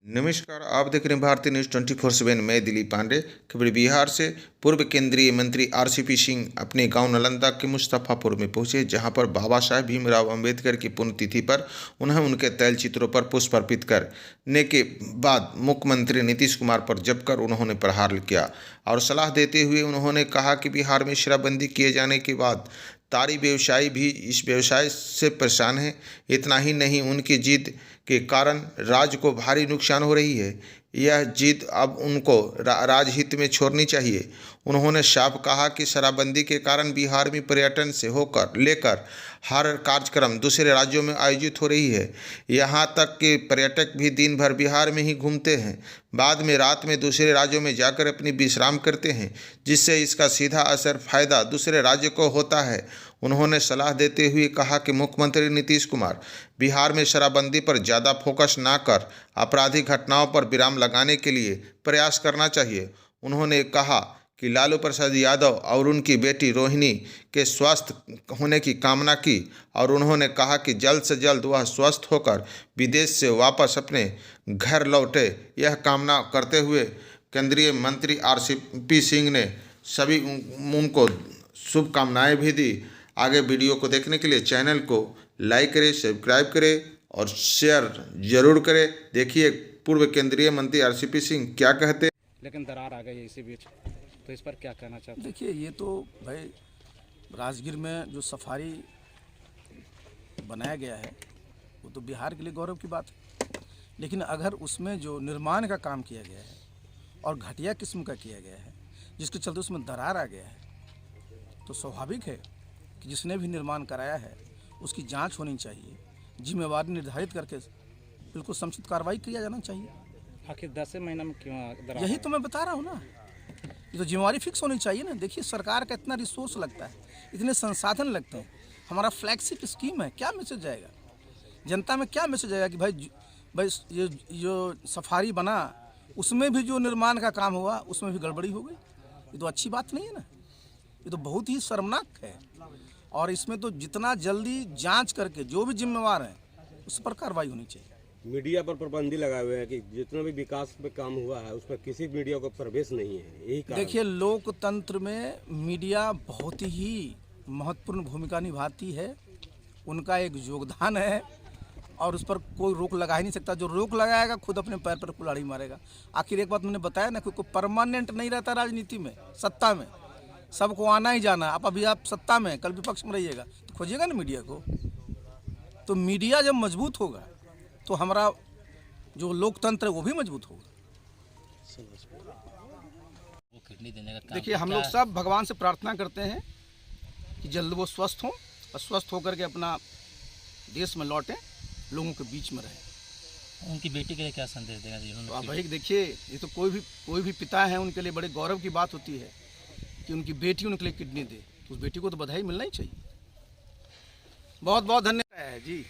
नमस्कार, आप देख रहे हैं भारतीय न्यूज़ 24/7। मैं दिलीप पांडे। खबर बिहार से। पूर्व केंद्रीय मंत्री आरसीपी सिंह अपने गांव नालंदा के मुस्तफापुर में पहुंचे, जहां पर बाबा साहेब भीमराव अंबेडकर की पुण्यतिथि पर उन्हें उनके तैलचित्रों पर पुष्प अर्पित करने के बाद मुख्यमंत्री नीतीश कुमार पर जमकर उन्होंने प्रहार किया और सलाह देते हुए उन्होंने कहा कि बिहार में शराबबंदी किए जाने के बाद तारी व्यवसायी भी इस व्यवसाय से परेशान हैं। इतना ही नहीं, उनकी जिद के कारण राज्य को भारी नुकसान हो रही है। यह जिद अब उनको राजहित में छोड़नी चाहिए। उन्होंने साफ कहा कि शराबबंदी के कारण बिहार में पर्यटन से होकर लेकर हर कार्यक्रम दूसरे राज्यों में आयोजित हो रही है। यहाँ तक कि पर्यटक भी दिन भर बिहार में ही घूमते हैं, बाद में रात में दूसरे राज्यों में जाकर अपनी विश्राम करते हैं, जिससे इसका सीधा असर फायदा दूसरे राज्य को होता है। उन्होंने सलाह देते हुए कहा कि मुख्यमंत्री नीतीश कुमार बिहार में शराबबंदी पर ज़्यादा फोकस ना कर आपराधिक घटनाओं पर विराम लगाने के लिए प्रयास करना चाहिए। उन्होंने कहा कि लालू प्रसाद यादव और उनकी बेटी रोहिणी के स्वस्थ होने की कामना की और उन्होंने कहा कि जल्द से जल्द वह स्वस्थ होकर विदेश से वापस अपने घर लौटे। यह कामना करते हुए केंद्रीय मंत्री आरसीपी सिंह ने सभी उनको शुभकामनाएं भी दी। आगे वीडियो को देखने के लिए चैनल को लाइक करें, सब्सक्राइब करें और शेयर जरूर करें। देखिए पूर्व केंद्रीय मंत्री आरसीपी सिंह क्या कहते हैं। लेकिन दरार आ गई इसी बीच, तो इस पर क्या कहना चाहते हैं? देखिए, ये तो भाई राजगीर में जो सफारी बनाया गया है वो तो बिहार के लिए गौरव की बात है, लेकिन अगर उसमें जो निर्माण का काम किया गया है और घटिया किस्म का किया गया है, जिसके चलते उसमें दरार आ गया है, तो स्वाभाविक है कि जिसने भी निर्माण कराया है उसकी जांच होनी चाहिए, जिम्मेवारी निर्धारित करके बिल्कुल समुचित कार्रवाई किया जाना चाहिए। आखिर 10 महीना में क्यों दरार? यही तो मैं बता रहा हूँ ना, ये तो जिम्मेवारी फिक्स होनी चाहिए ना। देखिए, सरकार का इतना रिसोर्स लगता है, इतने संसाधन लगते हैं, हमारा फ्लैगशिप स्कीम है, क्या मैसेज जाएगा जनता में? क्या मैसेज आएगा कि भाई ये जो सफारी बना उसमें भी जो निर्माण का काम हुआ उसमें भी गड़बड़ी हो गई? ये तो अच्छी बात नहीं है ना, ये तो बहुत ही शर्मनाक है। और इसमें तो जितना जल्दी जांच करके जो भी जिम्मेवार है उस पर कार्रवाई होनी चाहिए। मीडिया पर पाबंदी लगाए हुए हैं कि जितना भी विकास पे काम हुआ है उस पर किसी मीडिया को प्रवेश नहीं है, यही कारण। देखिए, लोकतंत्र में मीडिया बहुत ही महत्वपूर्ण भूमिका निभाती है, उनका एक योगदान है और उस पर कोई रोक लगा ही नहीं सकता। जो रोक लगाएगा खुद अपने पैर पर कुल्हाड़ी मारेगा। आखिर एक बात मैंने बताया ना, कोई परमानेंट नहीं रहता राजनीति में, सत्ता में सबको आना ही जाना। अभी आप सत्ता में, कल विपक्ष में रहिएगा तो खोजिएगा ना मीडिया को। तो मीडिया जब मजबूत होगा तो हमारा जो लोकतंत्र है वो भी मजबूत होगा। देखिए, हम लोग सब भगवान से प्रार्थना करते हैं कि जल्द वो स्वस्थ हों और स्वस्थ होकर के अपना देश में लौटें, लोगों के बीच में रहें। उनकी बेटी के लिए क्या संदेश देगा जी? तो आप भाई देखिए, ये तो कोई भी पिता है उनके लिए बड़े गौरव की बात होती है कि उनकी बेटी उनके लिए किडनी दे, तो उस बेटी को तो बधाई मिलना ही चाहिए। बहुत बहुत धन्यवाद है जी।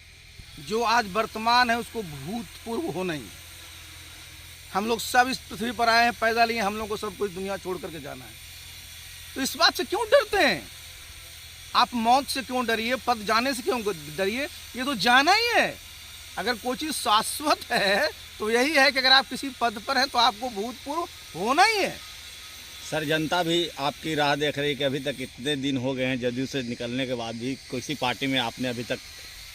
जो आज वर्तमान है उसको भूतपूर्व होना ही। हम लोग सब इस पृथ्वी पर आए हैं, पैदा लिए, हम लोग को सब कुछ दुनिया छोड़ करके जाना है, तो इस बात से क्यों डरते हैं आप? मौत से क्यों डरिए, पद जाने से क्यों डरिए? ये तो जाना ही है। अगर कोई चीज़ शाश्वत है तो यही है कि अगर आप किसी पद पर हैं तो आपको भूतपूर्व होना ही है। सर, जनता भी आपकी राह देख रही है कि अभी तक इतने दिन हो गए हैं जदयू से निकलने के बाद भी किसी पार्टी में आपने अभी तक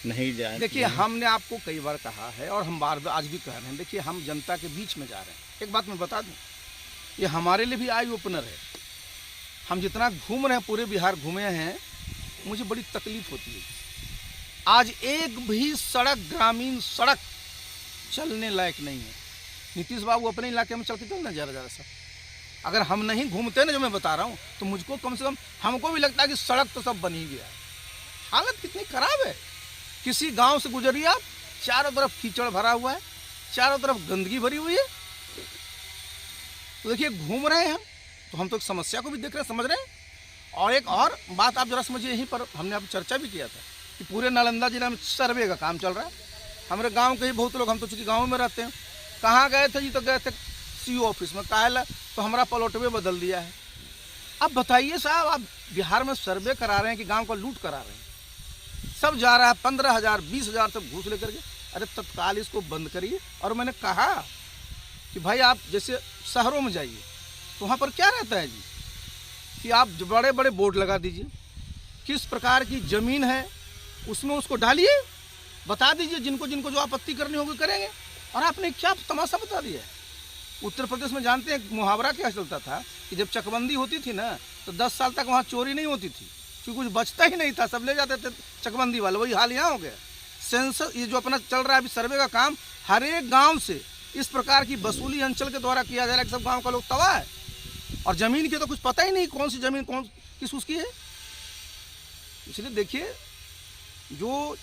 नहीं जाए। देखिए, हमने आपको कई बार कहा है और हम बार बार आज भी कह रहे हैं, देखिए हम जनता के बीच में जा रहे हैं। एक बात मैं बता दूं, ये हमारे लिए भी आई ओपनर है। हम जितना घूम रहे हैं, पूरे बिहार घूमे हैं, मुझे बड़ी तकलीफ होती है। आज एक भी सड़क, ग्रामीण सड़क चलने लायक नहीं है। नीतीश बाबू अपने इलाके में चल के चलना ज़रा सा, अगर हम नहीं घूमते ना, जो मैं बता रहा हूँ, तो मुझको कम से कम हमको भी लगता है कि सड़क तो सब बन ही गया है। हालत कितनी खराब है। किसी गांव से गुजरिए आप, चारों तरफ कीचड़ भरा हुआ है, चारों तरफ गंदगी भरी हुई है। तो देखिए, घूम रहे हैं तो हम तो एक समस्या को भी देख रहे हैं, समझ रहे हैं। और एक और बात आप जरा समझिए, यहीं पर हमने आप चर्चा भी किया था कि पूरे नालंदा जिला में सर्वे का काम चल रहा है। हमारे गाँव के ही बहुत लोग, हम तो चूँकि गाँव में रहते हैं, कहाँ गए थे जी? तो गए थे सीओ ऑफिस में। काहे? तो हमारा प्लॉटवे बदल दिया है। अब बताइए साहब, आप बिहार में सर्वे करा रहे हैं कि गांव का लूट करा रहे हैं? सब जा रहा है 15,000 20,000 सब घूस लेकर के। अरे तत्काल इसको बंद करिए। और मैंने कहा कि भाई आप जैसे शहरों में जाइए तो वहाँ पर क्या रहता है जी कि आप बड़े बड़े बोर्ड लगा दीजिए, किस प्रकार की ज़मीन है उसमें उसको डालिए, बता दीजिए जिनको जिनको जो आपत्ति करनी होगी करेंगे। और आपने क्या तमाशा बता दिया है। उत्तर प्रदेश में जानते हैं मुहावरा क्या चलता था कि जब चकबंदी होती थी ना तो 10 साल तक वहाँ चोरी नहीं होती थी, क्योंकि कुछ बचता ही नहीं था, सब ले जाते थे चकबंदी वाले। वही हाल यहाँ हो गया। सेंसस ये जो अपना चल रहा है अभी सर्वे का काम, हर एक गाँव से इस प्रकार की वसूली अंचल के द्वारा किया जा रहा है कि सब गाँव का लोग तबाह है और ज़मीन की तो कुछ पता ही नहीं कौन सी ज़मीन कौन किस उसकी है। इसलिए देखिए जो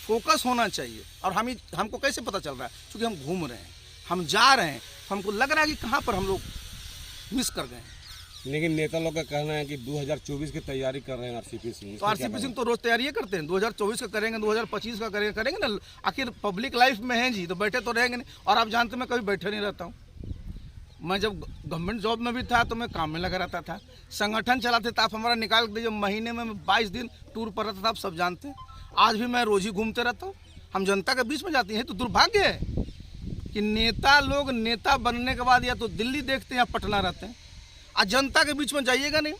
फोकस होना चाहिए। और हमको कैसे पता चल रहा है, क्योंकि हम घूम रहे हैं, हम जा रहे हैं, तो हमको लग रहा है कि कहाँ पर हम लोग मिस कर गए। लेकिन नेता लोग का कहना है कि 2024 की तैयारी कर रहे हैं आरसीपी सिंह। तो आरसीपी सिंह तो रोज तैयारी करते हैं, 2024 का करेंगे, 2025 का करेंगे ना। आखिर पब्लिक लाइफ में है जी, तो बैठे तो रहेंगे नहीं। और आप जानते मैं कभी बैठे नहीं रहता हूँ। मैं जब गवर्नमेंट जॉब में भी था तो मैं काम में लगा रहता था, संगठन चलाते थे। आप हमारा निकाल दीजिए, महीने में 22 दिन टूर पर रहता था, आप सब जानते हैं। आज भी मैं रोज ही घूमते रहता हूँ। हम जनता के बीच में जाते हैं। तो दुर्भाग्य है कि नेता लोग नेता बनने के बाद या तो दिल्ली देखते हैं या पटना रहते हैं। आज जनता के बीच में जाइएगा नहीं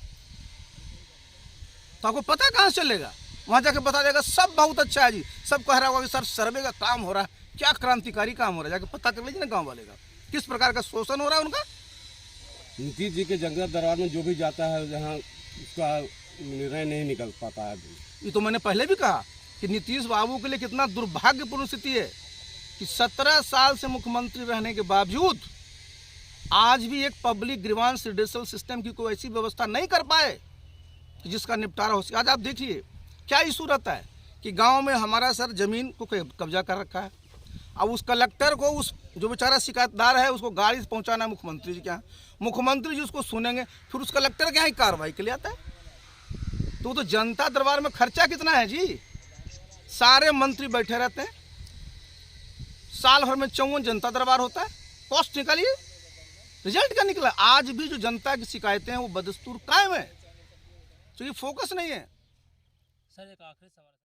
तो आपको पता कहाँ से चलेगा। वहाँ जाके बता देगा सब बहुत अच्छा है जी, सब कह रहा होगा कि सर सर्वे का काम हो रहा है, क्या क्रांतिकारी काम हो रहा है, जाके पता कर लीजिए ना गाँव वाले का किस प्रकार का शोषण हो रहा है उनका। नीतीश जी के जंगल दरबार में जो भी जाता है जहाँ उसका निर्णय नहीं निकल पाता है। ये तो मैंने पहले भी कहा कि नीतीश बाबू के लिए कितना दुर्भाग्यपूर्ण स्थिति है कि 17 साल से मुख्यमंत्री रहने के बावजूद आज भी एक पब्लिक ग्रीवांस रिड्यूसल सिस्टम की कोई ऐसी व्यवस्था नहीं कर पाए कि जिसका निपटारा हो सके। आज आप देखिए क्या इशू रहता है कि गांव में हमारा सर जमीन को कब्जा कर रखा है। अब उस कलेक्टर को, उस जो बेचारा शिकायतदार है, उसको गाड़ी से पहुंचाना है मुख्यमंत्री जी के यहाँ। मुख्यमंत्री जी उसको सुनेंगे, फिर उस कलेक्टर के यहाँ ही कार्रवाई के लिए आता है। तो जनता दरबार में खर्चा कितना है जी। सारे मंत्री बैठे रहते हैं, साल भर में 54 जनता दरबार होता है, कॉस्ट निकालिए, रिजल्ट क्या निकला। आज भी जो जनता की शिकायतें हैं वो बदस्तूर कायम है, तो ये फोकस नहीं है। सर एक आखिरी सवाल।